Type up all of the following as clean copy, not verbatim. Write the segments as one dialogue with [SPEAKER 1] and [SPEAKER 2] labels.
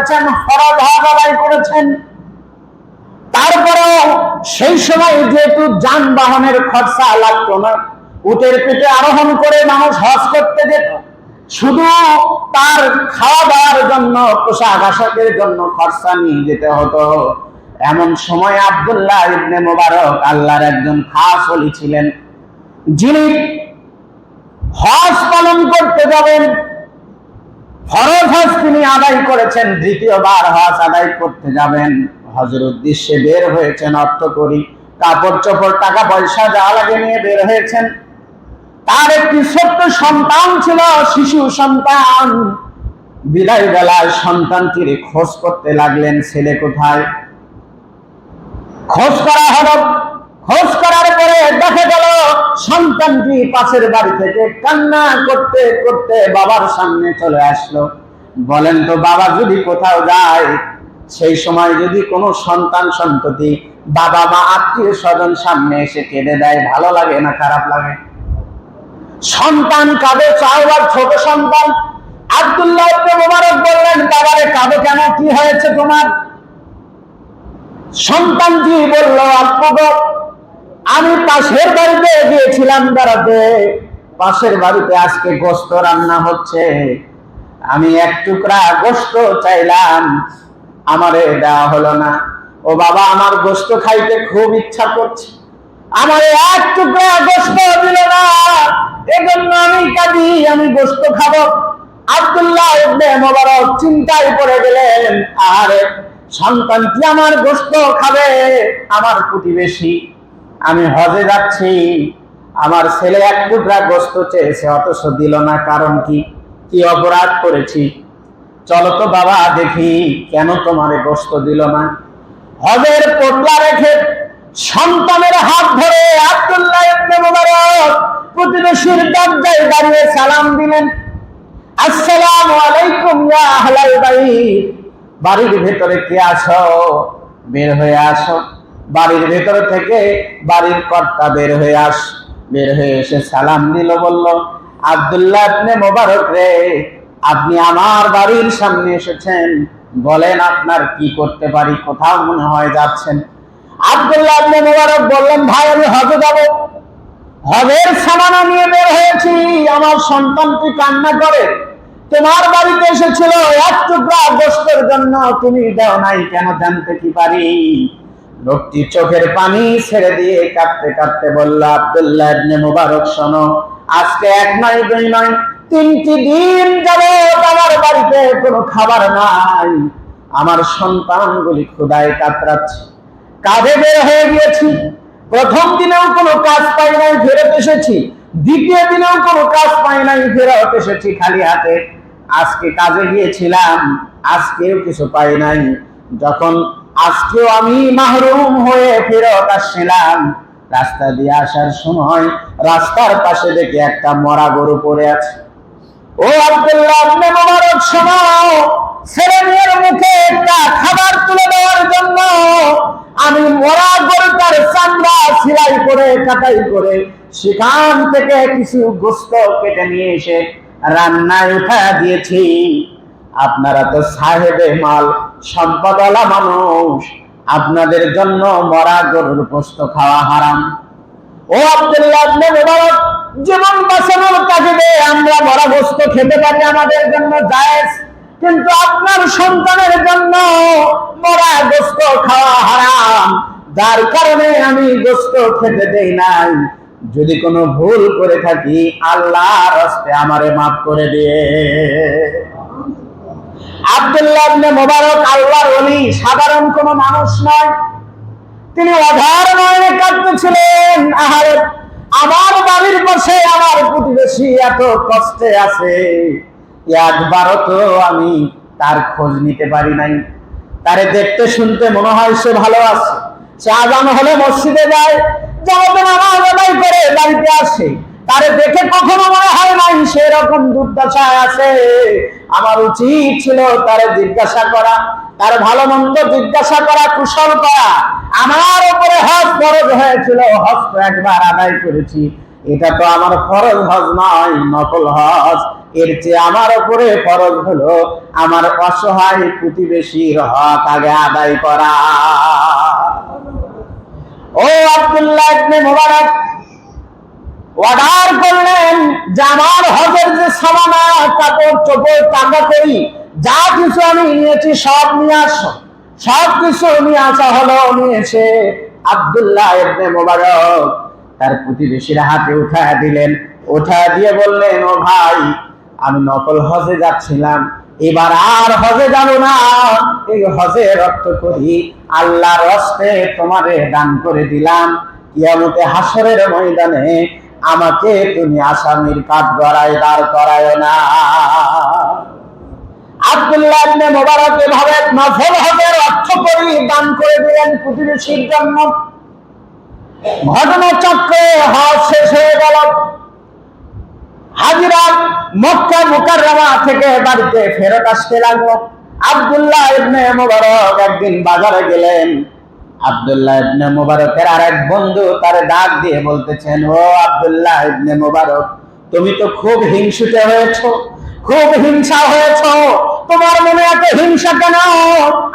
[SPEAKER 1] করেছেন, ফরজ হজ আদায় করেছেন। তারপরেও সেই সময় যেহেতু যানবাহনের খরচা লাগতো না, উটের পিঠে আরোহণ করে মানুষ হজ করতে যেত, শুধু তার খাওয়া দাওয়ার জন্য, পোশাক আশাকের জন্য খরচা নিয়ে যেতে হতো। এমন সময় আব্দুল্লাহ ইবনে মুবারক আল্লাহর একজন খাস ওলি ছিলেন, যিনি হজ পালন করতে যাবেন, ফরজ হজ তিনি আদায় করেছেন, দ্বিতীয়বার হজ আদায় করতে যাবেন, হজের উদ্দেশ্যে বের হয়েছেন, অর্থ করি, কাপড় চোপড়, টাকা পয়সা যা লাগে নিয়ে বের হয়েছেন। তার একটি ছোট্ট সন্তান ছিল, শিশু সন্তান। বিদায় বেলায় সন্তানটির খোঁজ করতে লাগলেন, ছেলে কোথায়। খোঁজ করা হলো, খোঁজ করার পরে দেখা গেল সন্তানটি পাশের বাড়ি থেকে কান্না করতে করতে বাবার সামনে চলে আসলো। বলেন তো বাবা যদি কোথাও যায়, সেই সময় যদি কোনো সন্তান সন্ততি, বাবা মা আত্মীয় স্বজন সামনে এসে কেঁদে দেয়, ভালো লাগে না খারাপ লাগে? সন্তান কাঁদে, চাওয়ার ছোট সন্তান। আব্দুল্লাহ ইবনে মুবারক বললেন, বাবারে কাঁদো কেন, কি হয়েছে তোমার? সন্তানটি বলল, আব্বু আমি পাশের বাড়িতে গিয়েছিলাম বেড়াতে, পাশের বাড়িতে আজকে গোশত রান্না হচ্ছে, আমি এক টুকরা গোশত চাইলাম, আমারে দেওয়া হলো না। ও বাবা, আমার গোশত খাইতে খুব ইচ্ছা করছে, আমারে এক টুকরা গোশত দিল না, এজন্য আমি কাঁদি, আমি গোশত খাবো। আব্দুল্লাহ ইবনে মুবারক চিন্তায় পড়ে গেলেন, আরে সন্তানটি আমার গোশত খাবে, আমার প্রতিবেশী, আমি হজে যাচ্ছি, আমার ছেলে এক টুকরা গোশত চেয়েছে অথচ দিল না, কারণ কি, কি অপরাধ করেছি? চলো তো বাবা দেখি কেন তোমার গোশত দিল না। হজের পোটলা রেখে সন্তানের হাত ধরে আব্দুল্লাহ ইবনে মুবারক প্রতিবেশীর দরজায় দাঁড়িয়ে সালাম দিলেন, আসসালামু আলাইকুম ইয়া আহলাল বাইত, বাড়ির ভেতরে কে আছো, বের হয়ে আসো। বাড়ির ভেতর থেকে বাড়ির কর্তা বের হয়ে এসে সালাম দিল, বলল, আব্দুল্লাহ ইবনে মুবারক রে, আপনি আমার বাড়ির সামনে এসেছেন, বলেন আপনার কি করতে পারি, কোথাও মনে হয় যাচ্ছেন। আব্দুল্লাহ ইবনে মুবারক বললেন, ভাই আমি হজে যাব, হজের সামানা নিয়ে বের হয়েছি, আমার সন্তানটি কান্না করে, তোমার বাড়িতে এসেছিল এক টুকরা গোশতের জন্য, তুমি দাও নাই কেন, জানতে কি পারি? লোকটি চোখের পানি ছেড়ে দিয়ে কাঁদতে কাঁদতে বলল, আব্দুল্লাহ ইবনে মুবারক শোনো, আজকে এক নয় দুই নয় 3টি দিন যাবত আমার বাড়িতে কোনো খাবার নাই, আমার সন্তানগুলি ক্ষুধায় কাতরাচ্ছে, কাজে বের হয়ে গিয়েছি, প্রথম দিনেও কোনো কাজ পাই নাই, ফেরত এসেছি, দ্বিতীয় দিনেও কোনো কাজ পাই নাই, ফেরত এসেছি খালি হাতে, আজকে কাজে গিয়েছিলাম, আজকেও কিছু পাই নাই, যখন আজকেও আমি মাহরুম হয়ে ফেরত আসছিলাম, রাস্তা দিয়ে আসার সময় রাস্তার পাশে দেখে একটা মরা গরু পড়ে আছে। ও আব্দুল্লাহ ইবনে মুবারক শোনো, ছেলে মেয়ের মুখে একটা খাবার তুলে দেওয়ার জন্য আমি মরা গরুটার চামড়া সেলাই করে কাটাই করে সেখান থেকে কিছু গোশত কেটে নিয়ে এসে রান্নায় উঠা দিয়েছি। আপনারা তো সাহেবে মাল, সম্পদওয়ালা মানুষ, আপনাদের জন্য মরা গরুর গোশত খাওয়া হারাম। ও আব্দুল্লাহ ইবনে মুবারক, জীবন বাঁচানোর কাজে আমরা মরা গোশত খেতে পারি, আমাদের জন্য জায়েজ, কিন্তু আপনার সন্তানের জন্য মরা গোশত খাওয়া হারাম, যার কারণে আমি গোশত খেতে দেই নাই। যদি কোনো ভুল করে থাকি আল্লাহর হস্তে আমারে মাফ করে দিয়ে। আব্দুল্লাহ ইবনে মুবারক আল্লাহর ওলি, সাধারণ কোনো মানুষ নয়, তিনি অধার নয়নে কাঁদতেছিলেন, আহারে আমার বাড়ির পাশে আমার প্রতিবেশী এত কষ্টে আছে, একবারও তো আমি তার খোঁজ নিতে পারি নাই, তারে দেখতে শুনতে মনে হয় সে ভালো আছে, সে আজান হলে মসজিদে যায়, জামাতে নামাজ আদায় করে বাড়িতে আসে, তারে দেখে কখনো মনে হয় নাই সেরকম দুর্দশায় আছে। আমার উচিত ছিল তারে জিজ্ঞাসা করা, তার ভালো মন্দ জিজ্ঞাসা করা, কুশল করা। আমার উপরে হজ ফরজ হয়েছিল, হজ তো একবার আদায় করেছি, এটা তো আমার ফরজ হজ নয়, নফল হজ। এর চেয়ে আমার উপরে ফরজ হলো আমার অসহায় প্রতিবেশীর হক আগে আদায় করা। ও আব্দুল্লাহ ইবনে মুবারক অর্ডার করলেন যে আমার হজের যে সামানা, কাপড় চোপড়, টাকা করি, যা কিছু আমি নিয়েছি সব নিয়ে আসো। সব কিছু নিয়ে আসা হলো। নিয়ে এসে আব্দুল্লাহ ইবনে মুবারক তার প্রতিবেশীর হাতে উঠায় দিলেন। উঠায় দিয়ে বললেন, ও ভাই, আমি নকল হজে যাচ্ছিলাম, এবার আর হজে যাব না। এই হজে রক্ত করি আল্লাহর রাস্তে তোমারে দান করে দিলাম। কিয়ামতে হাসরের ময়দানে আমাকে তুমি আসামির কাঠগড়ায় দাঁড় করায় না। আব্দুল্লাহ ইবনে মুবারক এভাবে নফল হজের অর্থ করি দান করে দিলেন প্রতিবেশীর জন্য। ঘটনাচক্রে হজ শেষ হয়ে গেল। হাজিরা মক্কা মুকাররমা থেকে বাড়িতে ফেরত আসতে লাগলো। আব্দুল্লাহ ইবনে মুবারক একদিন বাজারে গেলেন। আব্দুল্লাহ ইবনে মুবারকের আরেক বন্ধু তার ডাক দিয়ে বলতেছেন, ও আব্দুল্লাহ ইবনে মুবারক, তুমি তো খুব হিংসুটে হয়েছো, খুব হিংসা হয়েছো। তোমার মনে এত হিংসা কেন?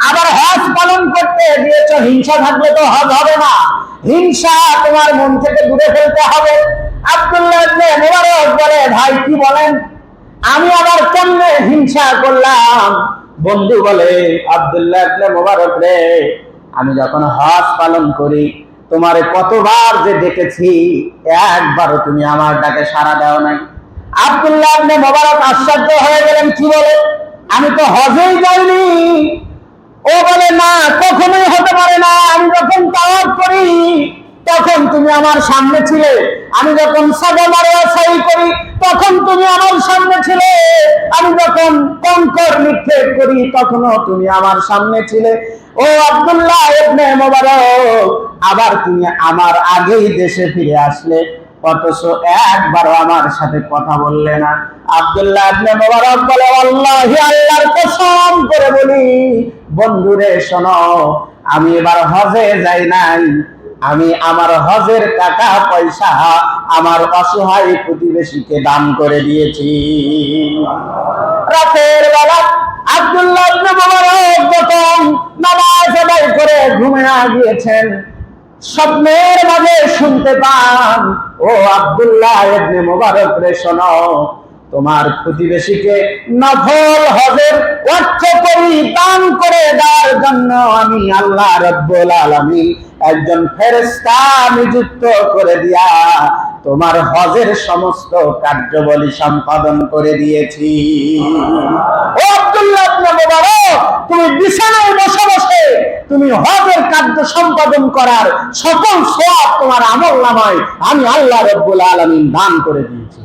[SPEAKER 1] আবার হজ পালন করতে গিয়েছো, হিংসা থাকলে তো হজ হবে না। হিংসা তোমার মন থেকে দূরে ফেলতে হবে। আব্দুল্লাহ ইবনে মুবারক বলে, ভাই কি বলেন, আমি আবার কেমনে হিংসা করলাম? বন্ধু বলে, আব্দুল্লাহ ইবনে মুবারক রে, আমি যখন হজ পালন করি তোমারে কতবার যে ডেকেছি, একবারও তুমি আমার ডাকে সাড়া দাও নাই। আব্দুল্লাহ ইবনে মুবারক আশ্চর্য হয়ে গেলেন, কি বলে, আমি তো হজেই যাইনি। ও বলে, না, কখনোই হতে পারে না। আমি যখন তাওয়াফ করি তখন তুমি আমার সামনে ছিলে, আমি যখন সাফা মারওয়া সাই করি তখন তুমি আমার সামনে ছিলে, আমি যখন কঙ্কর নিক্ষেপ করি তখনও তুমি আমার সামনে ছিলে। ও আব্দুল্লাহ ইবনে মুবারক, আবার তুমি আমার আগেই দেশে ফিরে আসলে, অথচ একবারও আমার সাথে কথা বললে না। আব্দুল্লাহ ইবনে মুবারক বলে, আল্লাহি, আল্লাহর কসম করে বলি, বন্ধুরে শোনো, আমি এবার হজে যাই নাই, আমি আমার হজের টাকা পয়সা আমার অসহায় প্রতিবেশীকে দান করে দিয়েছি। রাতের বেলা আব্দুল্লাহ ইবনে মুবারক যখন নামাজ আদায় করে ঘুমিয়ে গিয়েছেন, স্বপ্নের মাঝে শুনতে পান, ও আব্দুল্লাহ ইবনে মুবারক রে, শোনো, তোমার প্রতিবেশীকে নফল হজের অর্থ করি দান করে দেওয়ার জন্য আমি আল্লাহ রাব্বুল আলামিন একজন ফেরেশতা নিযুক্ত করে দিয়া তোমার হজের সমস্ত কার্যাবলী সম্পাদন করে দিয়েছি। ও আব্দুল্লাহ ইবনে মুবারক, তুমি বিছানায় বসে বসে তুমি হজের কার্য সম্পাদন করার সকল সওয়াব তোমার আমলনামায় আমি আল্লাহ রাব্বুল আলামিন দান করে দিয়েছি।